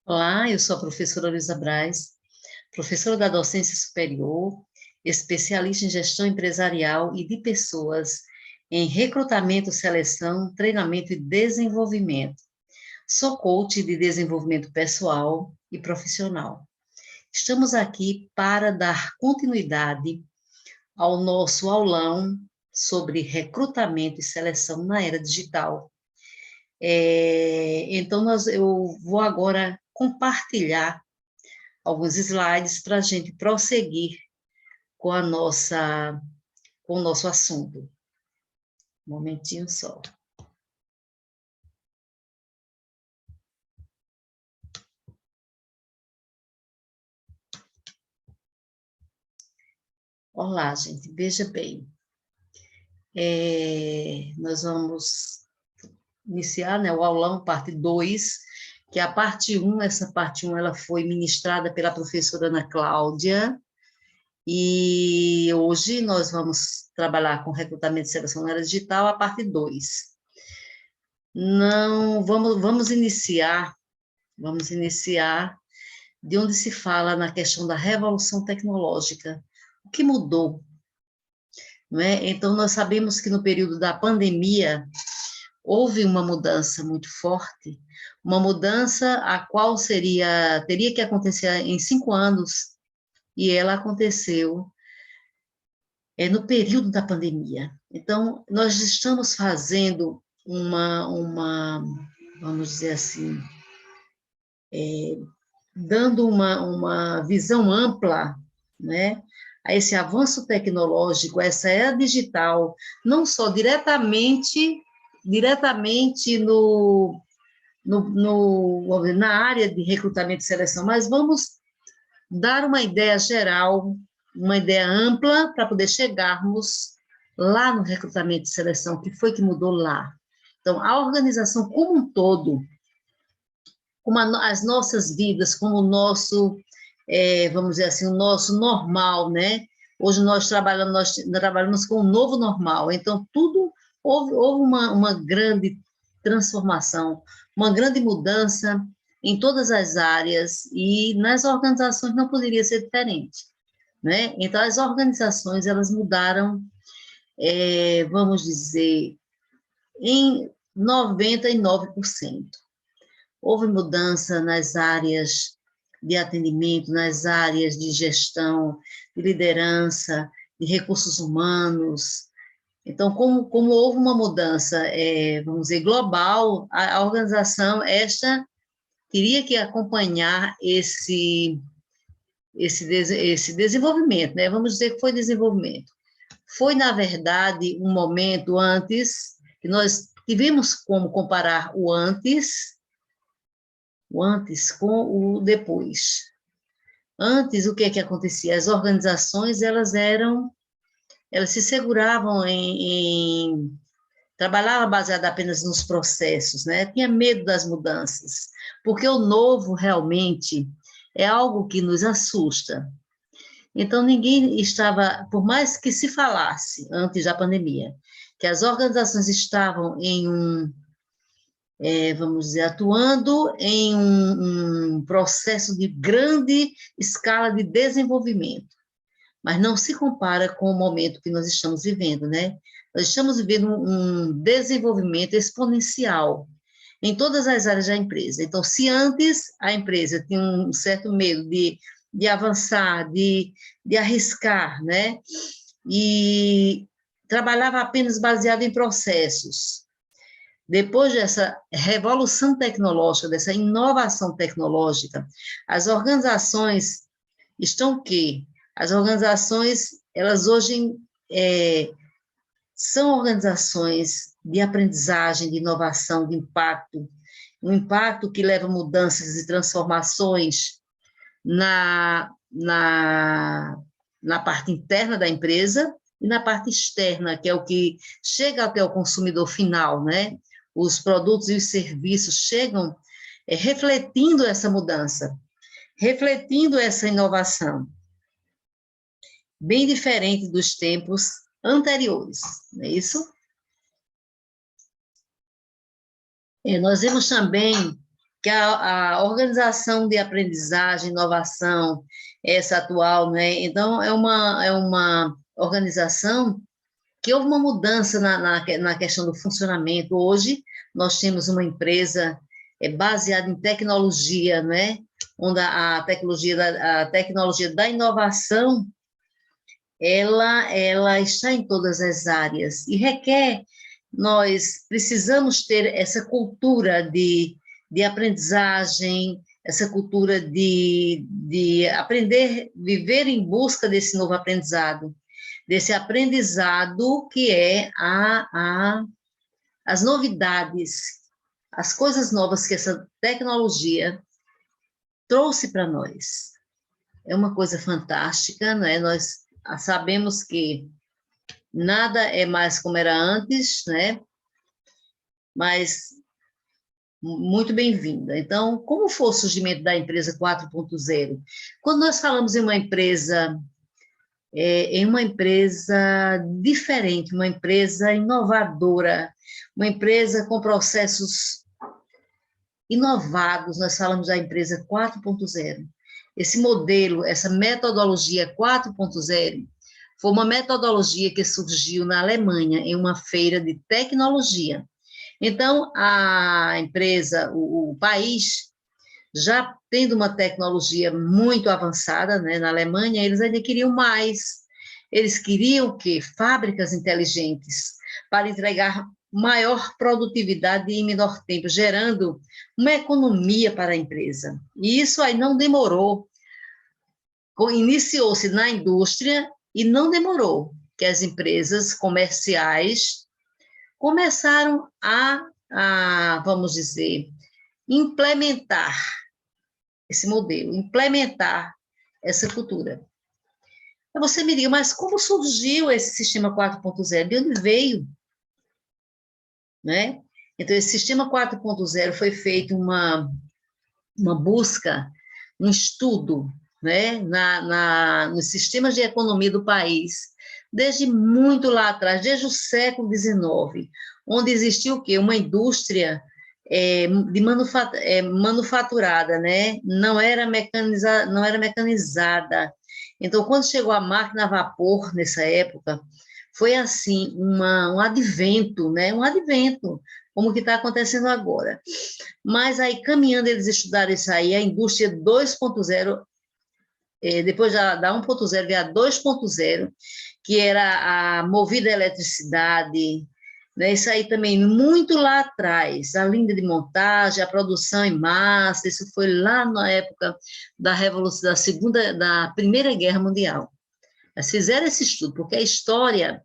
Olá, eu sou a professora Luísa Braz, professora da docência superior, especialista em gestão empresarial e de pessoas, em recrutamento, seleção, treinamento e desenvolvimento. Sou coach de desenvolvimento pessoal e profissional. Estamos aqui para dar continuidade ao nosso aulão sobre recrutamento e seleção na era digital. Então, eu vou agora compartilhar alguns slides para a gente prosseguir com com o nosso assunto. Um momentinho só. Olá, gente, veja bem. Nós vamos iniciar, né, o aulão, parte 2, que é a parte 1. Essa parte 1 ela foi ministrada pela professora Ana Cláudia, e hoje nós vamos trabalhar com recrutamento e seleção na área digital, a parte 2. Não, vamos iniciar de onde se fala na questão da revolução tecnológica. O que mudou? Não é? Então, nós sabemos que no período da pandemia, houve uma mudança muito forte, uma mudança a qual teria que acontecer em 5 anos, e ela aconteceu no período da pandemia. Então, nós estamos fazendo vamos dizer assim, dando uma visão ampla, né, a esse avanço tecnológico, essa era digital, não só diretamente na área de recrutamento e seleção, mas vamos dar uma ideia geral, uma ideia ampla, para poder chegarmos lá no recrutamento e seleção, o que foi que mudou lá. Então, a organização como um todo, como as nossas vidas, como o nosso, vamos dizer assim, o nosso normal, né? Hoje nós trabalhamos com o novo normal, então houve uma grande transformação, uma grande mudança em todas as áreas, e nas organizações não poderia ser diferente, né? Então, as organizações, elas mudaram, vamos dizer, em 99%. Houve mudança nas áreas de atendimento, nas áreas de gestão, de liderança, de recursos humanos. Então, como houve uma mudança, vamos dizer, global, a organização esta teria que acompanhar esse desenvolvimento, né? Vamos dizer que foi desenvolvimento. Foi, na verdade, um momento antes, que nós tivemos como comparar o antes com o depois. Antes, o que é que acontecia? As organizações, elas se seguravam trabalhava baseada apenas nos processos, né? Tinha medo das mudanças, porque o novo realmente é algo que nos assusta. Então, ninguém estava, por mais que se falasse antes da pandemia, que as organizações estavam vamos dizer, atuando em um processo de grande escala de desenvolvimento, mas não se compara com o momento que nós estamos vivendo, né? Nós estamos vivendo um desenvolvimento exponencial em todas as áreas da empresa. Então, se antes a empresa tinha um certo medo de avançar, de arriscar, né? E trabalhava apenas baseado em processos. Depois dessa revolução tecnológica, dessa inovação tecnológica, as organizações estão o quê? As organizações, elas hoje são organizações de aprendizagem, de inovação, de impacto, um impacto que leva mudanças e transformações na parte interna da empresa e na parte externa, que é o que chega até o consumidor final, né? Os produtos e os serviços chegam refletindo essa mudança, refletindo essa inovação, bem diferente dos tempos anteriores, não é isso? Nós vemos também que a organização de aprendizagem, inovação, essa atual, né? Então, é uma organização que houve uma mudança na questão do funcionamento. Hoje, nós temos uma empresa baseada em tecnologia, né? Onde a tecnologia da inovação, ela está em todas as áreas e requer, nós precisamos ter essa cultura de aprendizagem, essa cultura de aprender, viver em busca desse novo aprendizado, desse aprendizado que é as novidades, as coisas novas que essa tecnologia trouxe para nós. É uma coisa fantástica, não é? Nós sabemos que nada é mais como era antes, né? Mas muito bem-vinda. Então, como foi o surgimento da empresa 4.0? Quando nós falamos em uma empresa diferente, uma empresa inovadora, uma empresa com processos inovados, nós falamos da empresa 4.0. Esse modelo, essa metodologia 4.0, foi uma metodologia que surgiu na Alemanha, em uma feira de tecnologia. Então, a empresa, o país, já tendo uma tecnologia muito avançada, né, na Alemanha, eles ainda queriam mais. Eles queriam o quê? Fábricas inteligentes, para entregar maior produtividade em menor tempo, gerando uma economia para a empresa. E isso aí não demorou. Iniciou-se na indústria e não demorou que as empresas comerciais começaram vamos dizer, implementar esse modelo, implementar essa cultura. Você me diga, mas como surgiu esse sistema 4.0? De onde veio? Né? Então, esse sistema 4.0 foi feito uma busca, um estudo, né, nos sistemas de economia do país, desde muito lá atrás, desde o século XIX, onde existiu o quê? Uma indústria manufaturada, né? Não era mecanizada. Então, quando chegou a máquina a vapor, nessa época, foi assim, um advento, né? Um advento, como que está acontecendo agora. Mas aí, caminhando, eles estudaram isso aí, a indústria 2.0, depois da 1.0 veio a 2.0, que era a movida à eletricidade, né? Isso aí também muito lá atrás, a linha de montagem, a produção em massa, isso foi lá na época da Revolução, da Primeira Guerra Mundial. Eles fizeram esse estudo, porque a história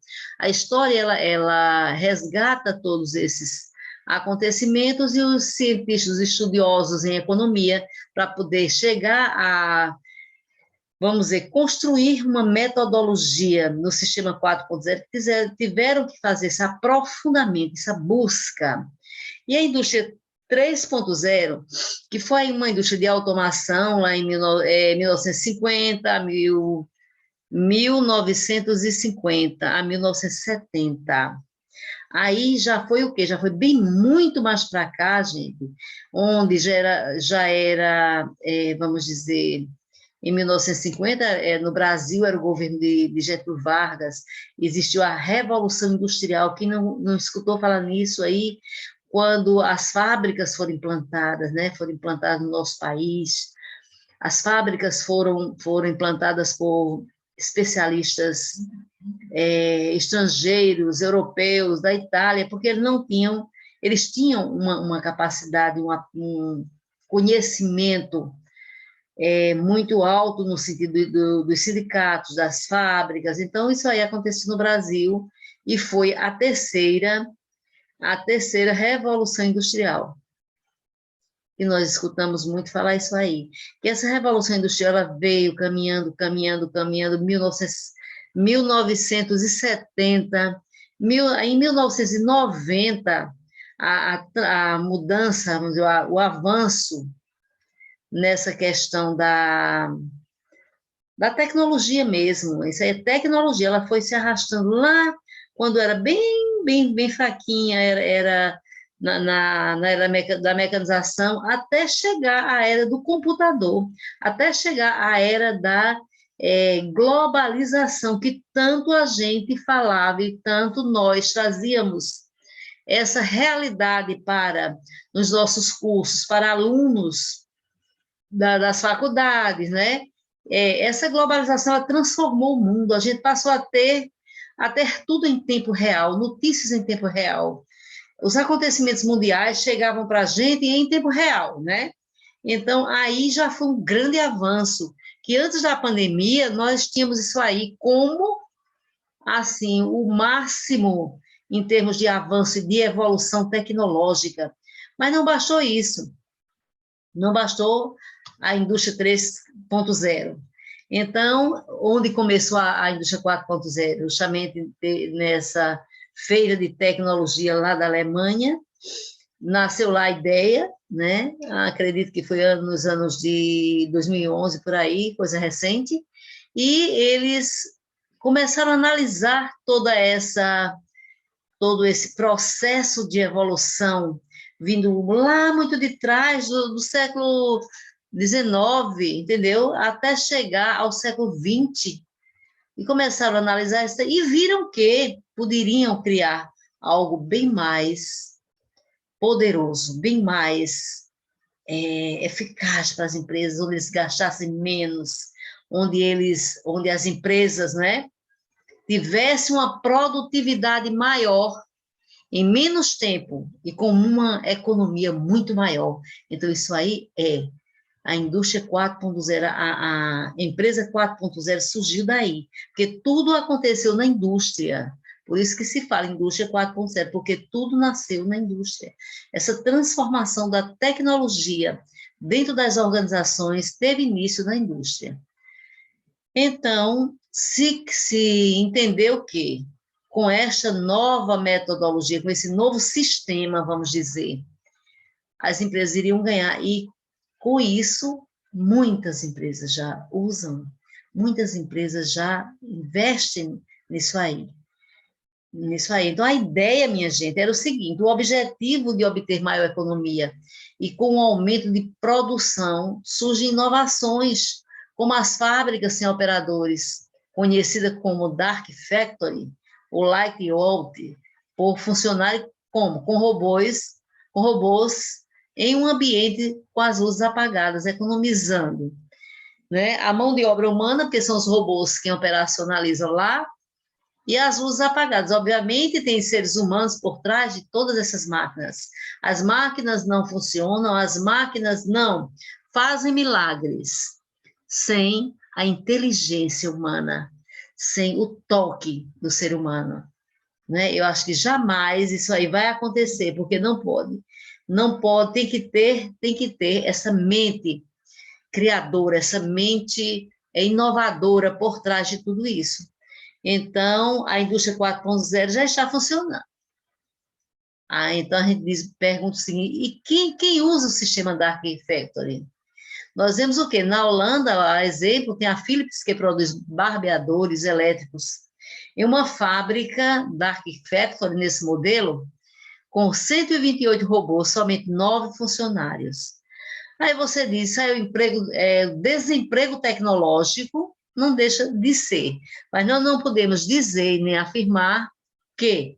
ela resgata todos esses acontecimentos e os cientistas, os estudiosos em economia, para poder chegar vamos dizer, construir uma metodologia no sistema 4.0, tiveram que fazer esse aprofundamento, essa busca. E a indústria 3.0, que foi uma indústria de automação lá em 1950, 1950 a 1970. Aí já foi o quê? Já foi bem muito mais para cá, gente, onde já era vamos dizer, em 1950, no Brasil, era o governo de Getúlio Vargas, existiu a Revolução Industrial. Quem não escutou falar nisso aí, quando as fábricas foram implantadas, né, foram implantadas no nosso país, as fábricas foram implantadas por especialistas estrangeiros, europeus, da Itália, porque eles tinham uma capacidade, um conhecimento muito alto no sentido dos sindicatos, das fábricas. Então, isso aí aconteceu no Brasil e foi a terceira revolução industrial. E nós escutamos muito falar isso aí. Que essa revolução industrial ela veio caminhando, 1970, em 1990, a mudança, vamos dizer, o avanço nessa questão da tecnologia mesmo. Isso aí é tecnologia, ela foi se arrastando lá quando era bem fraquinha, na era da mecanização, até chegar à era do computador, até chegar à era da globalização, que tanto a gente falava e tanto nós trazíamos essa realidade para os nossos cursos, para alunos das faculdades, né? Essa globalização ela transformou o mundo, a gente passou a ter tudo em tempo real, notícias em tempo real. Os acontecimentos mundiais chegavam para a gente em tempo real, né? Então, aí já foi um grande avanço, que antes da pandemia, nós tínhamos isso aí como, assim, o máximo em termos de avanço e de evolução tecnológica. Mas não bastou isso, não bastou a indústria 3.0. Então, onde começou a indústria 4.0? Justamente nessa feira de tecnologia lá da Alemanha, nasceu lá a ideia, né? Acredito que foi nos anos de 2011, por aí, coisa recente, e eles começaram a analisar todo esse processo de evolução, vindo lá muito de trás do século XIX, entendeu? Até chegar ao século XX, e começaram a analisar isso, e viram que poderiam criar algo bem mais poderoso, bem mais eficaz para as empresas, onde eles gastassem menos, onde as empresas, né, tivessem uma produtividade maior em menos tempo e com uma economia muito maior. Então, isso aí a indústria 4.0, a empresa 4.0 surgiu daí, porque tudo aconteceu na indústria. Por isso que se fala indústria 4.0, porque tudo nasceu na indústria. Essa transformação da tecnologia dentro das organizações teve início na indústria. Então, se entendeu que com esta nova metodologia, com esse novo sistema, vamos dizer, as empresas iriam ganhar, e com isso, muitas empresas já usam, muitas empresas já investem nisso aí. Então, a ideia, minha gente, era o seguinte: o objetivo de obter maior economia e com o aumento de produção, surgem inovações, como as fábricas sem operadores, conhecida como Dark Factory, ou Light Out, por funcionar como? Com robôs em um ambiente com as luzes apagadas, economizando, né, a mão de obra humana, porque são os robôs que operacionalizam lá, e as luzes apagadas. Obviamente, tem seres humanos por trás de todas essas máquinas. As máquinas não funcionam, as máquinas não fazem milagres sem a inteligência humana, sem o toque do ser humano, né? Eu acho que jamais isso aí vai acontecer, porque não pode. Não pode, tem que ter essa mente criadora, essa mente inovadora por trás de tudo isso. Então, a indústria 4.0 já está funcionando. Então, a gente pergunta o seguinte: e quem usa o sistema Dark Factory? Nós vemos o quê? Na Holanda, a exemplo, tem a Philips, que produz barbeadores elétricos. Em uma fábrica Dark Factory, nesse modelo, com 128 robôs, somente 9 funcionários. Aí você diz, o desemprego tecnológico não deixa de ser, mas nós não podemos dizer nem afirmar que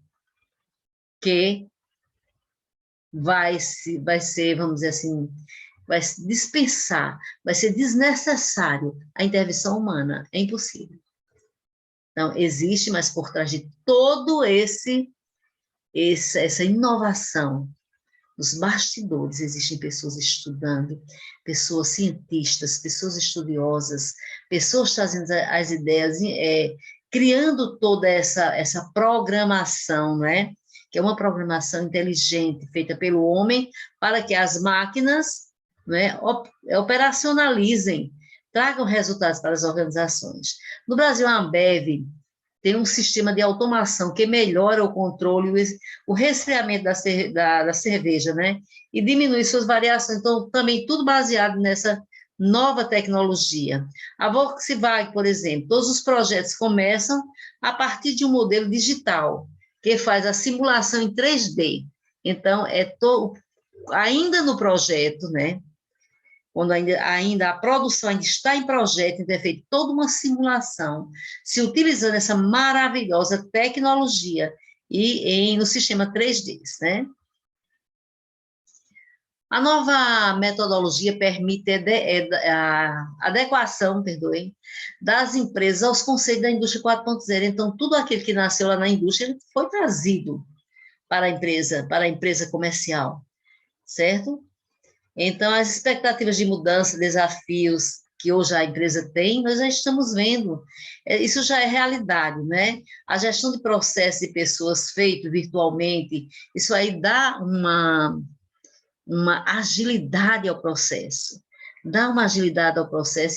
vai ser, vamos dizer assim, vai se dispensar, vai ser desnecessário a intervenção humana. É impossível. Então, existe, mas por trás de todo essa inovação, nos bastidores existem pessoas estudando, pessoas cientistas, pessoas estudiosas, pessoas trazendo as ideias, criando toda essa programação, né? Que é uma programação inteligente, feita pelo homem, para que as máquinas, né, operacionalizem, tragam resultados para as organizações. No Brasil, a Ambev tem um sistema de automação que melhora o controle, o resfriamento da cerveja, né? E diminui suas variações. Então, também tudo baseado nessa nova tecnologia. A Volkswagen, por exemplo, todos os projetos começam a partir de um modelo digital, que faz a simulação em 3D. Então, ainda no projeto, né? Quando ainda a produção ainda está em projeto, então é feita toda uma simulação, se utilizando essa maravilhosa tecnologia no sistema 3D, né? A nova metodologia permite a adequação, perdoem, das empresas aos conceitos da indústria 4.0. Então, tudo aquilo que nasceu lá na indústria foi trazido para a empresa comercial, certo? Então, as expectativas de mudança, desafios que hoje a empresa tem, nós já estamos vendo. Isso já é realidade, né? A gestão de processos de pessoas feito virtualmente, isso aí dá uma agilidade ao processo,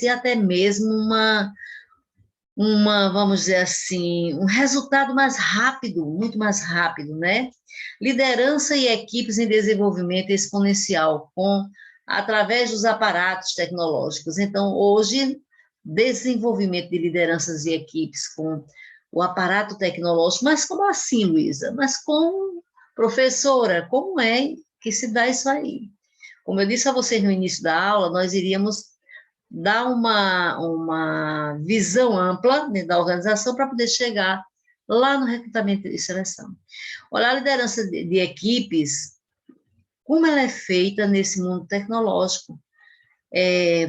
e até mesmo vamos dizer assim, um resultado mais rápido, muito mais rápido, né? Liderança e equipes em desenvolvimento exponencial, através dos aparatos tecnológicos. Então, hoje, desenvolvimento de lideranças e equipes com o aparato tecnológico, mas como assim, Luísa? Mas como professora, como é que se dá isso aí? Como eu disse a vocês no início da aula, nós iríamos dar uma visão ampla, né, da organização para poder chegar lá no recrutamento e seleção. Olha, a liderança de equipes, como ela é feita nesse mundo tecnológico,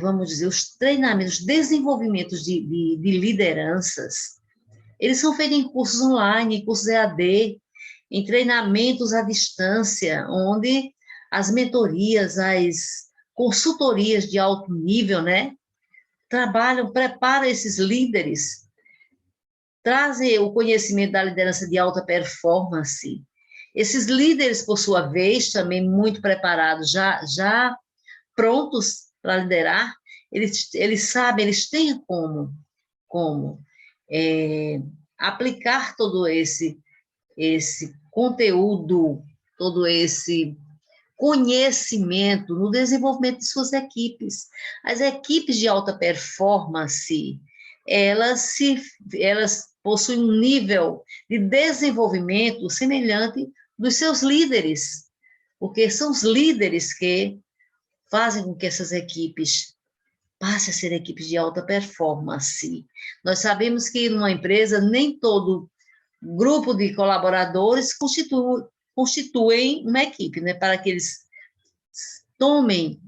vamos dizer, os treinamentos, os desenvolvimentos de lideranças, eles são feitos em cursos online, em cursos EAD, em treinamentos à distância, onde as mentorias, as consultorias de alto nível, né, preparam esses líderes, trazem o conhecimento da liderança de alta performance. Esses líderes, por sua vez, também muito preparados, já prontos para liderar, eles sabem, eles têm como aplicar todo esse conteúdo, todo esse conhecimento no desenvolvimento de suas equipes. As equipes de alta performance, elas possuem um nível de desenvolvimento semelhante dos seus líderes, porque são os líderes que fazem com que essas equipes passem a ser equipes de alta performance. Nós sabemos que numa empresa nem todo grupo de colaboradores constituem uma equipe, né, para que eles tomem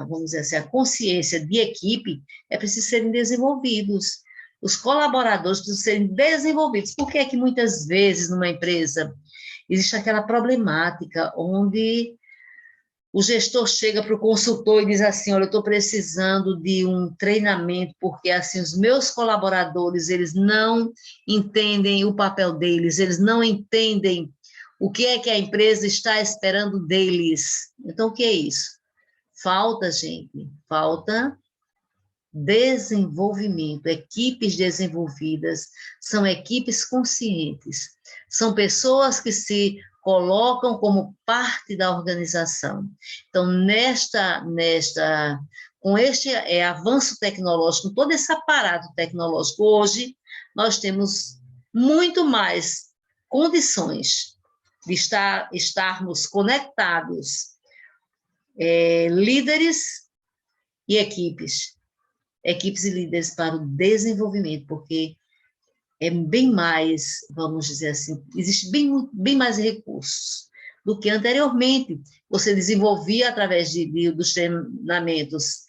vamos dizer assim, a consciência de equipe, é preciso serem desenvolvidos. Os colaboradores precisam serem desenvolvidos. Por que é que muitas vezes numa empresa existe aquela problemática onde o gestor chega para o consultor e diz assim, olha, eu estou precisando de um treinamento, porque assim, os meus colaboradores, eles não entendem o papel deles, eles não entendem o que é que a empresa está esperando deles. Então, o que é isso? Falta, gente, falta desenvolvimento. Equipes desenvolvidas são equipes conscientes, são pessoas que se colocam como parte da organização. Então, com este avanço tecnológico, todo esse aparato tecnológico, hoje nós temos muito mais condições de estarmos conectados, líderes e equipes e líderes para o desenvolvimento, porque é bem mais, vamos dizer assim, existe bem mais recursos do que anteriormente. Você desenvolvia através dos treinamentos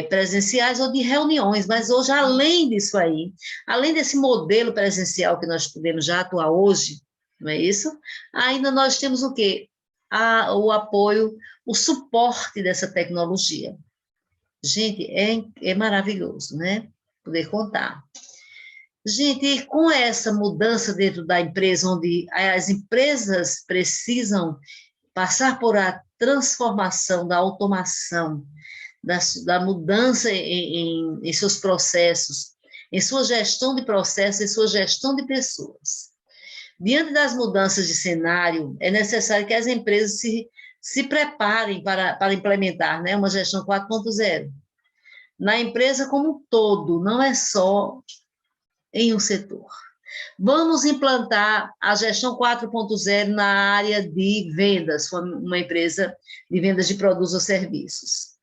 presenciais ou de reuniões, mas hoje, além disso aí, além desse modelo presencial que nós podemos já atuar hoje, não é isso? Ainda nós temos o quê? O apoio, o suporte dessa tecnologia. Gente, é maravilhoso, né? Poder contar. Gente, com essa mudança dentro da empresa, onde as empresas precisam passar por a transformação, da automação, da mudança em seus processos, em sua gestão de processos, em sua gestão de pessoas. Diante das mudanças de cenário, é necessário que as empresas se preparem para implementar, né, uma gestão 4.0. Na empresa como um todo, não é só em um setor. Vamos implantar a gestão 4.0 na área de vendas, uma empresa de vendas de produtos ou serviços.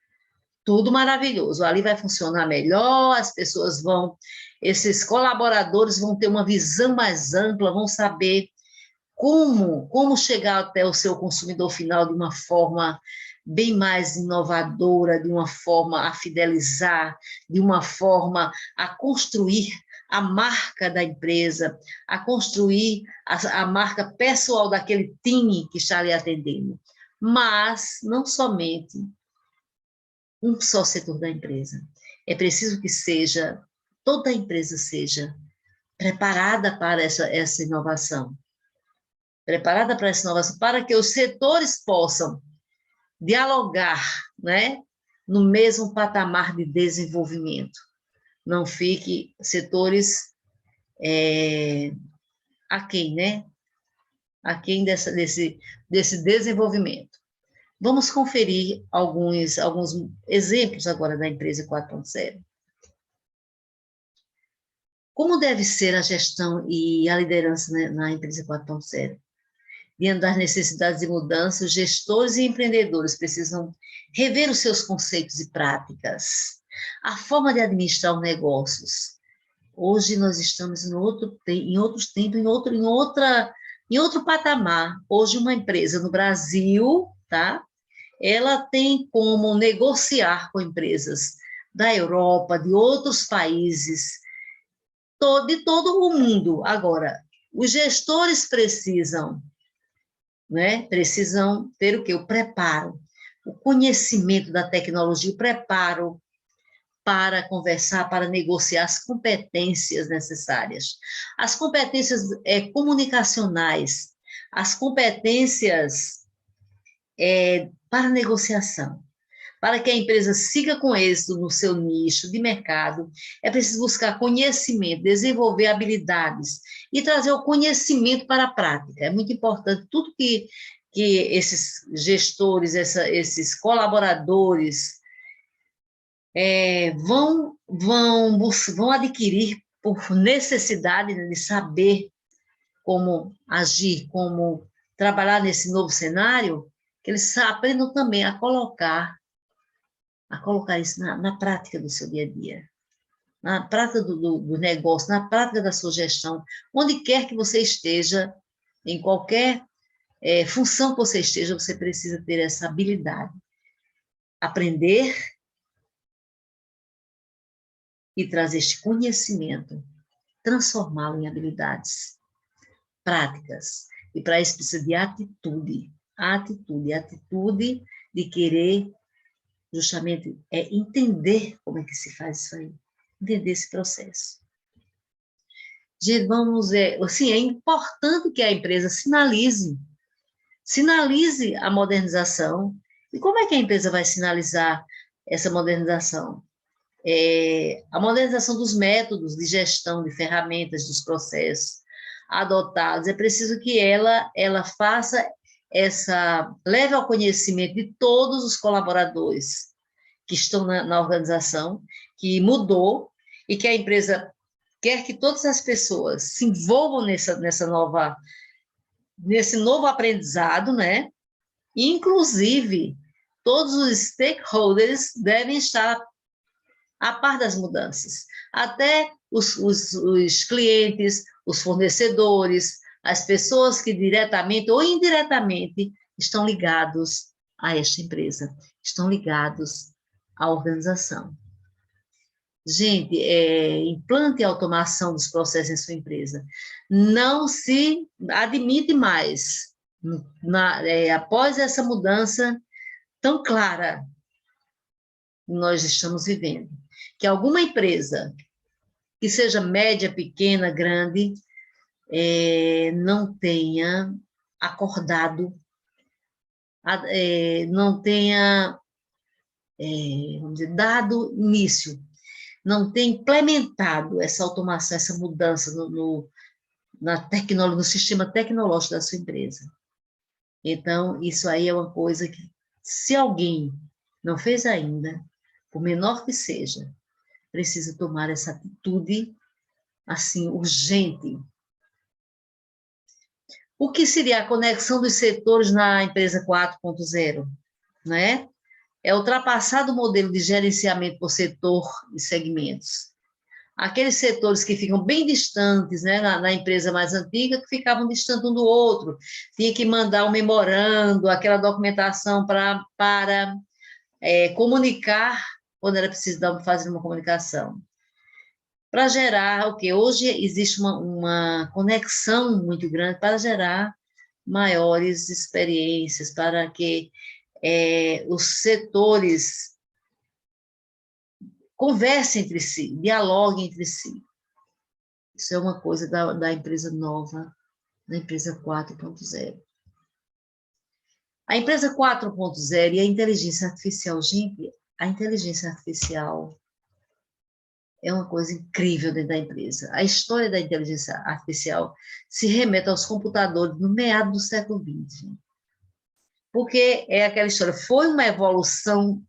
Tudo maravilhoso, ali vai funcionar melhor, as pessoas vão, esses colaboradores vão ter uma visão mais ampla, vão saber como chegar até o seu consumidor final de uma forma bem mais inovadora, de uma forma a fidelizar, de uma forma a construir a marca da empresa, a construir a marca pessoal daquele time que está ali atendendo. Mas não somente um só setor da empresa. É preciso que toda a empresa seja preparada para essa inovação. Preparada para essa inovação, para que os setores possam dialogar, né, no mesmo patamar de desenvolvimento. Não fique setores aquém, né? Aquém desse desenvolvimento. Vamos conferir alguns exemplos agora da empresa 4.0. Como deve ser a gestão e a liderança, né, na empresa 4.0? Diante das necessidades de mudança, os gestores e empreendedores precisam rever os seus conceitos e práticas, a forma de administrar os negócios. Hoje nós estamos em outros tempos, em outro patamar. Hoje uma empresa no Brasil, tá? Ela tem como negociar com empresas da Europa, de outros países, de todo o mundo. Agora, os gestores precisam, né? Precisam ter o quê? O preparo, o conhecimento da tecnologia, o preparo para conversar, para negociar as competências necessárias. As competências comunicacionais, as competências para negociação. Para que a empresa siga com êxito no seu nicho de mercado, é preciso buscar conhecimento, desenvolver habilidades e trazer o conhecimento para a prática. É muito importante tudo que esses gestores, esses colaboradores vão adquirir por necessidade de saber como agir, como trabalhar nesse novo cenário, que eles aprendam também a colocar isso na prática do seu dia a dia, na prática do negócio, na prática da sua gestão, onde quer que você esteja, em qualquer função que você esteja, você precisa ter essa habilidade. Aprender e trazer este conhecimento, transformá-lo em habilidades práticas. E para isso precisa de atitude de querer justamente entender como é que se faz isso aí, entender esse processo. Gente, vamos ver, assim, é importante que a empresa sinalize a modernização. E como é que a empresa vai sinalizar essa modernização? A modernização dos métodos de gestão, de ferramentas, dos processos adotados. É preciso que ela faça leve ao conhecimento de todos os colaboradores que estão na organização, que mudou, e que a empresa quer que todas as pessoas se envolvam nesse novo aprendizado, né? Inclusive, todos os stakeholders devem estar a par das mudanças, até os clientes, os fornecedores, as pessoas que diretamente ou indiretamente estão ligados a esta empresa, estão ligados à organização. Gente, implante a automação dos processos em sua empresa. Não se admite mais, após essa mudança tão clara que nós estamos vivendo, que alguma empresa, que seja média, pequena, grande, não tenha acordado, não tenha, vamos dizer, dado início, não tenha implementado essa automação, essa mudança no sistema tecnológico da sua empresa. Então, isso aí é uma coisa que, se alguém não fez ainda, por menor que seja, precisa tomar essa atitude, assim, urgente, O que seria a conexão dos setores na empresa 4.0, né? É ultrapassar o modelo de gerenciamento por setor e segmentos. Aqueles setores que ficam bem distantes, né, na empresa mais antiga, que ficavam distantes um do outro, tinha que mandar um memorando, aquela documentação para comunicar quando era preciso fazer uma comunicação. Para gerar o que hoje existe uma conexão muito grande para gerar maiores experiências, para que os setores conversem entre si, dialoguem entre si. Isso é uma coisa da empresa nova, da empresa 4.0. A empresa 4.0 e a inteligência artificial, gente, a inteligência artificial é uma coisa incrível dentro da empresa. A história da inteligência artificial se remete aos computadores no meado do século XX. Porque é aquela história, foi uma evolução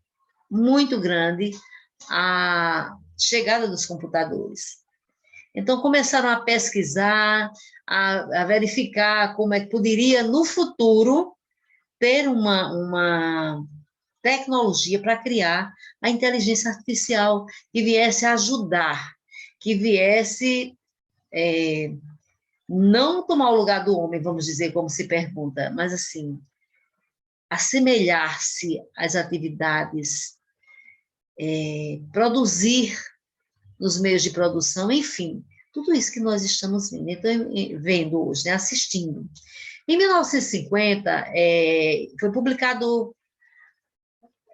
muito grande a chegada dos computadores. Então, começaram a pesquisar, a verificar como é que poderia, no futuro, ter uma tecnologia para criar a inteligência artificial que viesse ajudar, que viesse não tomar o lugar do homem, vamos dizer, como se pergunta, mas assim, assemelhar-se às atividades, produzir nos meios de produção, enfim, tudo isso que nós estamos vendo hoje, né, assistindo. Em 1950, foi publicado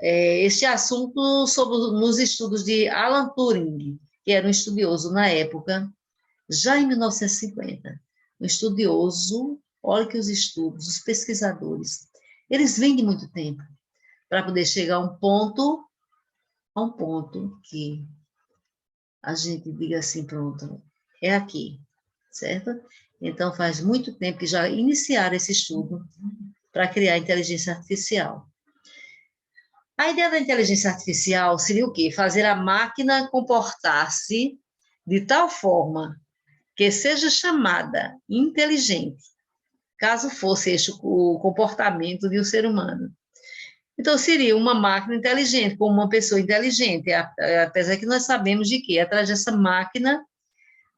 este assunto nos estudos de Alan Turing, que era um estudioso na época, já em 1950. Um estudioso, olha que os estudos, os pesquisadores, eles vêm de muito tempo para poder chegar a um ponto que a gente diga assim, pronto, é aqui, certo? Então, faz muito tempo que já iniciaram esse estudo para criar a inteligência artificial. A ideia da inteligência artificial seria o quê? Fazer a máquina comportar-se de tal forma que seja chamada inteligente, caso fosse este o comportamento de um ser humano. Então, seria uma máquina inteligente, como uma pessoa inteligente, apesar que nós sabemos de que, atrás dessa máquina,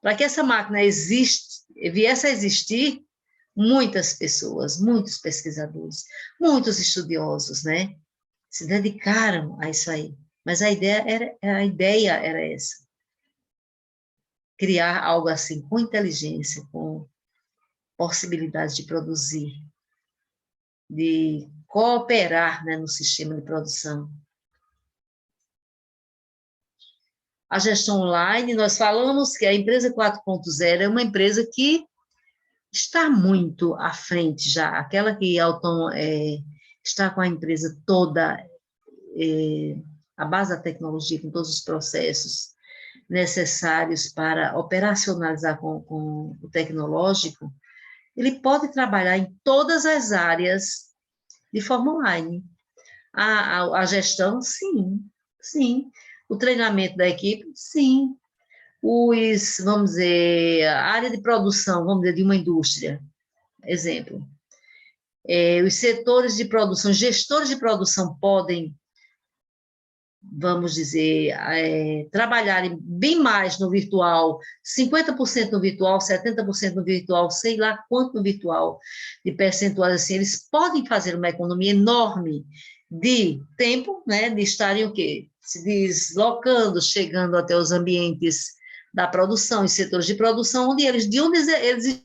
para que essa máquina viesse a existir, muitas pessoas, muitos pesquisadores, muitos estudiosos, né, se dedicaram a isso aí. Mas a ideia era essa. Criar algo assim, com inteligência, com possibilidade de produzir, de cooperar, né, no sistema de produção. A gestão online, nós falamos que a empresa 4.0 é uma empresa que está muito à frente já, aquela que está com a empresa toda, a base da tecnologia, com todos os processos necessários para operacionalizar com o tecnológico, ele pode trabalhar em todas as áreas de forma online. A gestão, sim. O treinamento da equipe, sim. Vamos dizer, a área de produção, vamos dizer, de uma indústria, exemplo. Os setores de produção, gestores de produção podem, vamos dizer, trabalharem bem mais no virtual, 50% no virtual, 70% no virtual, sei lá quanto no virtual, de percentuais assim, eles podem fazer uma economia enorme de tempo, né, de estarem o quê? Se deslocando, chegando até os ambientes da produção, os setores de produção, de onde eles